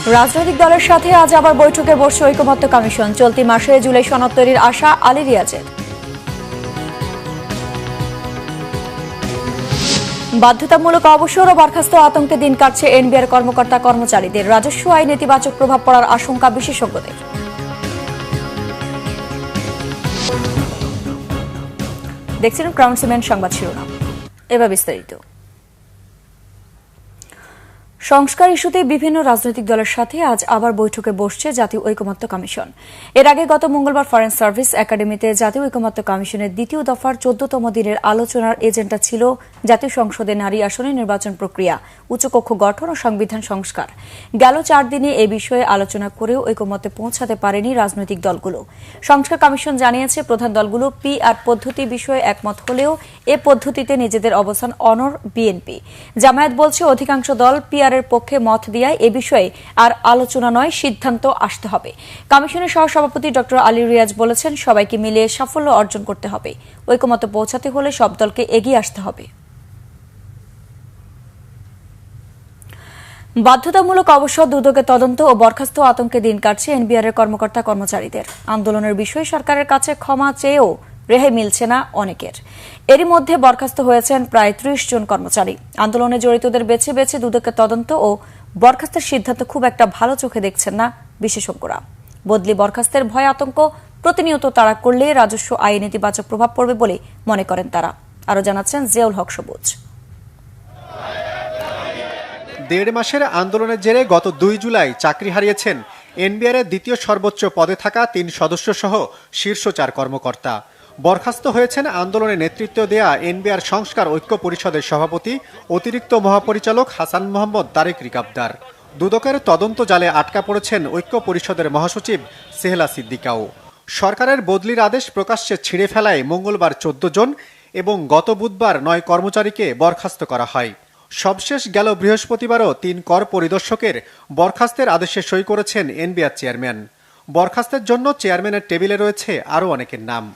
রাজনৈতিক দলের সাথে আজ আবার বৈঠকে বসছে ঐকমত্য কমিশন। চলতি মাসে জুলাই সনদ তৈরির আশা আলী রিয়াজের। বাধ্যতামূলক অবসর ও বরখাস্ত আতঙ্কে দিন কাটছে এনবিআর কর্মকর্তা কর্মচারীদের। রাজস্ব আইন নেতিবাচক প্রভাব পড়ার আশঙ্কা বিশেষজ্ঞদের। দেখছিলেন ক্রাউন সিমেন্ট সংবাদ শিরোনাম, এবার বিস্তারিত। সংস্কার ইস্যুতে বিভিন্ন রাজনৈতিক দলের সাথে আজ আবার বৈঠকে বসছে জাতীয় ঐকমত্য কমিশন। এর আগে গত মঙ্গলবার ফরেন সার্ভিস একাডেমিতে জাতীয় ঐকমত্য কমিশনের দ্বিতীয় দফার 14তম দিনের আলোচনার এজেন্ডা ছিল জাতীয় সংসদে নারী আসনে নির্বাচন প্রক্রিয়া, উচ্চকক্ষ গঠন ও সংবিধান সংস্কার। গেল 4 দিনে এ বিষয়ে আলোচনা করেও ঐকমত্যে পৌঁছাতে পারেনি রাজনৈতিক দলগুলো। সংস্কার কমিশন জানিয়েছে, প্রধান দলগুলো পিআর পদ্ধতি বিষয়ে একমত হলেও এ পদ্ধতিতে নিজেদের অবস্থান অনড় বিএনপি। জামায়াত বলছে, অধিকাংশ দল পিআর এর পক্ষে মত দেওয়ায় এ বিষয়ে আর আলোচনা নয়, সিদ্ধান্ত আসতে হবে। কমিশনের সহসভাপতি ড আলী রিয়াজ বলেছেন, সবাইকে মিলিয়ে সাফল্য অর্জন করতে হবে। ঐকমত্যে পৌঁছাতে হলে সব দলকে এগিয়ে আসতে হবে। বাধ্যতামূলক অবসর, দুদকের তদন্ত ও বরখাস্ত আতঙ্কে দিন কাটছে এনবিআর এর কর্মকর্তা কর্মচারীদের। আন্দোলনের বিষয়ে সরকারের কাছে ক্ষমা চেয়েও রেহাই মিলছে না অনেকের। এরই মধ্যে বরখাস্ত হয়েছেন প্রায় 30 জন কর্মচারী। আন্দোলনে জড়িতদের বেছে বেছে দুদকের তদন্ত ও বরখাস্তের সিদ্ধান্ত খুব একটা ভালো চোখে দেখছেন না বিশেষজ্ঞরা। বদলি বরখাস্তের ভয় আতঙ্ক প্রতিনিয়ত তাড়া করলে রাজস্ব আইনে নেতিবাচক প্রভাব পড়বে বলে মনে করেন তারা। আরও জানাচ্ছেন জিয়াউল হক সবুজ। 1.5 মাসের আন্দোলনের জেরে গত 2 জুলাই চাকরি হারিয়েছেন এনবিআর এর দ্বিতীয় সর্বোচ্চ পদে থাকা 3 সদস্য সহ শীর্ষ 4 কর্মকর্তা। বরখাস্ত হয়েছেন আন্দোলনে নেতৃত্ব দেয়া এনবিআর সংস্কার ঐক্য পরিষদের সভাপতি অতিরিক্ত মহাপরিচালক হাসান মোহাম্মদ তারেক রিকাবদার। দুদকের তদন্ত জালে আটকা পড়েছেন ঐক্য পরিষদের মহাসচিব সেহেলা সিদ্দিকাও। সরকারের বদলির আদেশ প্রকাশ্যে ছিঁড়ে ফেলায় মঙ্গলবার 14 জন এবং গত বুধবার 9 কর্মচারীকে বরখাস্ত করা হয়। সবশেষ গেল বৃহস্পতিবারও 3 কর পরিদর্শকের বরখাস্তের আদেশে সই করেছেন এনবিআর চেয়ারম্যান। বরখাস্তের জন্য চেয়ারম্যানের টেবিলে রয়েছে আরও অনেকের নাম।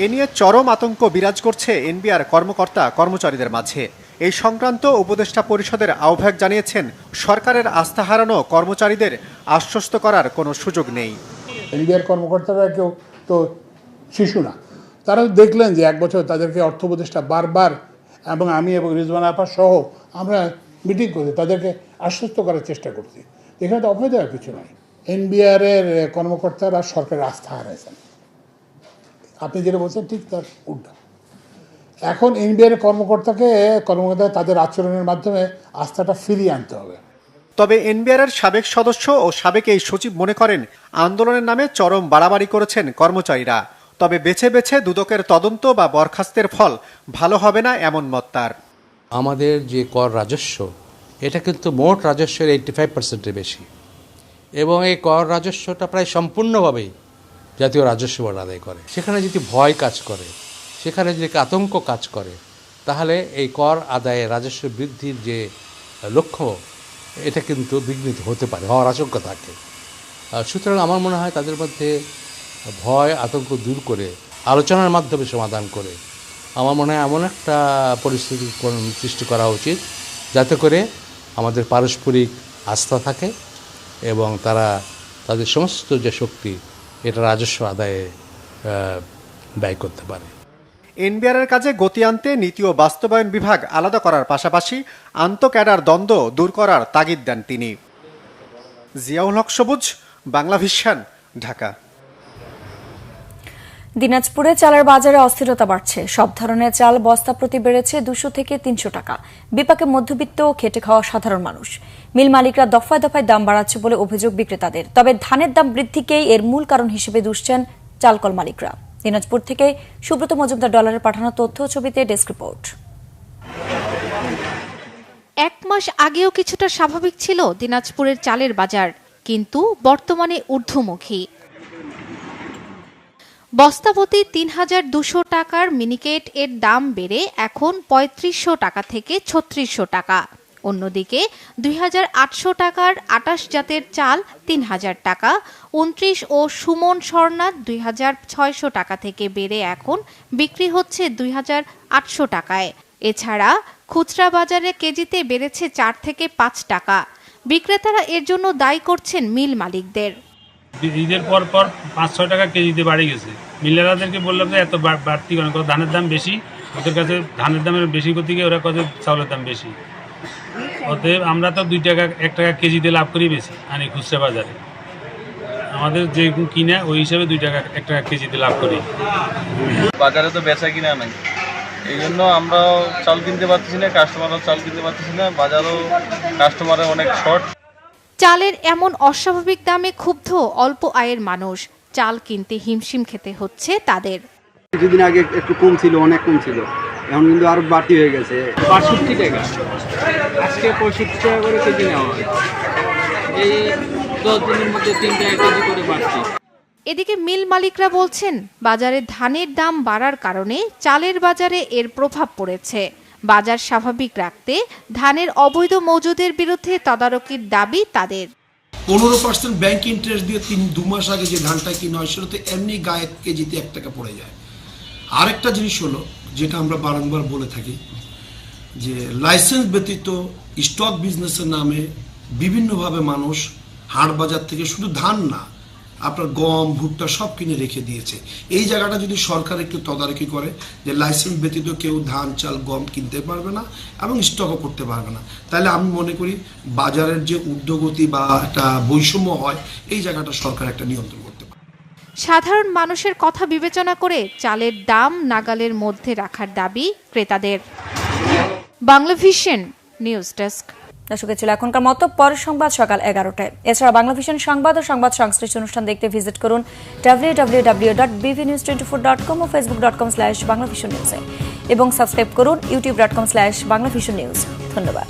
এ নিয়ে চরম আতঙ্ক বিরাজ করছে এনবিআর কর্মকর্তা কর্মচারীদের মাঝে। এই সংক্রান্ত উপদেষ্টা পরিষদের আহ্বায়ক জানিয়েছেন, সরকারের আস্থা হারানো কর্মচারীদের আশ্বস্ত করার কোনো সুযোগ নেই। এনবিআর কর্মকর্তারা কেউ তো শিশু না, তারা দেখলেন যে 1 বছর তাদেরকে অর্থ উপদেষ্টা বারবার এবং আমি এবং রিজওয়ানা আপা সহ আমরা মিটিং করে তাদেরকে আশ্বস্ত করার চেষ্টা করছি। এখানে তো অভয় দেওয়ার কিছু নাই। এনবিআর এর কর্মকর্তারা সরকারের আস্থা হারাইছেন। আপনি যেটা বলছেন ঠিক তার উল্টা। এখন এনবিআর কর্মকর্তা তাদের আচরণের মাধ্যমে আস্থাটা ফিরিয়ে আনতে হবে। তবে এনবিআর এর সাবেক সদস্য ও সাবেক এই সচিব মনে করেন, আন্দোলনের নামে চরম বাড়াবাড়ি করেছেন কর্মচারীরা। তবে বেছে বেছে দুদকের তদন্ত বা বরখাস্তের ফল ভালো হবে না এমন মত তার। আমাদের যে কর রাজস্ব, এটা কিন্তু মোট রাজস্বের 85%-এর বেশি, এবং এই কর রাজস্বটা প্রায় সম্পূর্ণভাবেই জাতীয় রাজস্ব বোর্ড আদায় করে। সেখানে যদি ভয় কাজ করে, সেখানে যদি আতঙ্ক কাজ করে, তাহলে এই কর আদায়ে রাজস্ব বৃদ্ধির যে লক্ষ্য, এটা কিন্তু বিঘ্নিত হতে পারে, হওয়ার আশঙ্কা থাকে। সুতরাং আমার মনে হয় তাদের মধ্যে ভয় আতঙ্ক দূর করে আলোচনার মাধ্যমে সমাধান করে আমার মনে হয় এমন একটা পরিস্থিতি সৃষ্টি করা উচিত যাতে করে আমাদের পারস্পরিক আস্থা থাকে এবং তারা তাদের সমস্ত যে শক্তি এটা রাজস্ব আদায়ে ব্যয় করতে পারে। এনবিআর এর কাজে গতি আনতে নীতি ও বাস্তবায়ন বিভাগ আলাদা করার পাশাপাশি আন্তঃক্যাডার দ্বন্দ্ব দূর করার তাগিদ দেন তিনি। জিয়াউল হক সবুজ, বাংলা ভিশন, ঢাকা। দিনাজপুরে চালের বাজারে অস্থিরতা বাড়ছে। সব ধরনের চাল বস্তা প্রতি বেড়েছে 200 থেকে 300 টাকা। বিপাকে মধ্যবিত্ত ও খেটে খাওয়া সাধারণ মানুষ। মিল মালিকরা দফায় দফায় দাম বাড়াচ্ছে বলে অভিযোগ বিক্রেতাদের। তবে ধানের দাম বৃদ্ধিকেই এর মূল কারণ হিসেবে দুষছেন চালকল মালিকরা। দিনাজপুর থেকে সুব্রত মজুমদার ডলারের পাঠানো তথ্য ছবিতে ডেস্ক রিপোর্ট। 1 মাস আগেও কিছুটা স্বাভাবিক ছিল দিনাজপুরের চালের বাজার, কিন্তু বর্তমানে ঊর্ধ্বমুখী। বস্তাপ্রতি ৩,২০০ টাকার মিনিকেট এর দাম বেড়ে এখন ৩৫০০ টাকা থেকে ৩৬০০ টাকা। অন্যদিকে ২,৮০০ টাকার ২৮ জাতের চাল ৩,০০০ টাকা, ২৯ ও সুমন স্বর্ণা ২,৬০০ টাকা থেকে বেড়ে এখন বিক্রি হচ্ছে ২,৮০০ টাকায়। এছাড়া খুচরা বাজারে কেজিতে বেড়েছে 4 থেকে 5 টাকা। বিক্রেতারা এর জন্য দায়ী করছেন মিল মালিকদের। ঈদের পর 5-6 টাকা কেজিতে বাড়ে গেছে। মিলারদেরকে বললাম যে এত বাড়তি কেন, ধানের দাম বেশি, ওদের কাছে ধানের দামের বেশি করতে গিয়ে ওরা কাছে চাউলের দাম বেশি। অতএব আমরা তো 2 টাকা 1 টাকা কেজিতে লাভ করি বেশি আনি খুচরা বাজারে, আমাদের যে কিনা ওই হিসাবে 2 টাকা 1 টাকা কেজিতে লাভ করি। বাজারে তো বেচা কিনা নাই, এই জন্য আমরাও চাল কিনতে পারতেছি না, কাস্টমারও চাল কিনতে পারতেছি না, বাজারও কাস্টমারের অনেক শর্ট। চালের এমন অস্বাভাবিক দামে ক্ষুব্ধ অল্প আয়ের মানুষ, চাল কিনতে হিমশিম খেতে হচ্ছে তাদের। কিছুদিন আগে একটু কম ছিল, অনেক কম ছিল, এখন কিন্তু আরো বাড়তি হয়ে গেছে। ৬২ টাকা, আজকে 65 টাকা করে কেজি নেওয়া হয়। এই 10 দিনের মধ্যে 3 টাকা কেজি করে বাড়তি। এদিকে মিল মালিকরা বলছেন, বাজারে ধানের দাম বাড়ার কারণে চালের বাজারে এর প্রভাব পড়েছে। বাজার স্বাভাবিক রাখতে ধানের অবৈধ মজুদের বিরুদ্ধে তদারকির দাবি তাদের। 15% ব্যাংক ইন্টারেস্ট দিয়ে 2 মাস আগে যে ধানটা কিনা হয় সেটা তো এমনি গায়ে কেজিতে 1 টাকা পড়ে যায়। আরেকটা জিনিস হলো, যেটা আমরা বারংবার বলে থাকি, যে লাইসেন্স ব্যতীত স্টক বিজনেসের নামে বিভিন্নভাবে মানুষ হাট বাজার থেকে শুধু ধান না, আপনার গম ভুট্টা সব কিনে রেখে দিয়েছে। এই জায়গাটা যদি সরকার একটু তদারকি করে, যে লাইসেন্স ব্যতীত কেউ ধান চাল গম কিনতে পারবে না এবং স্টকও করতে পারবে না, তাহলে আমি মনে করি বাজারের যে ঊর্ধ্বগতি বা একটা বৈষম্য হয়, এই জায়গাটা সরকার একটা নিয়ন্ত্রণ করতে পারে। সাধারণ মানুষের কথা বিবেচনা করে চালের দাম নাগালের মধ্যে রাখার দাবি ক্রেতাদের। Bangla vision news desk. দর্শকের ছিল এখনকার মতো, পরের সংবাদ সকাল 11টায়। এছাড়া বাংলা ভিশন সংবাদ ও সংবাদ সংশ্লিষ্ট অনুষ্ঠান দেখতে ভিজিট করুন www.bvnews24.com ও facebook.com/banglavisionnews এবং সাবস্ক্রাইব করুন youtube.com/banglavisionnews। ধন্যবাদ।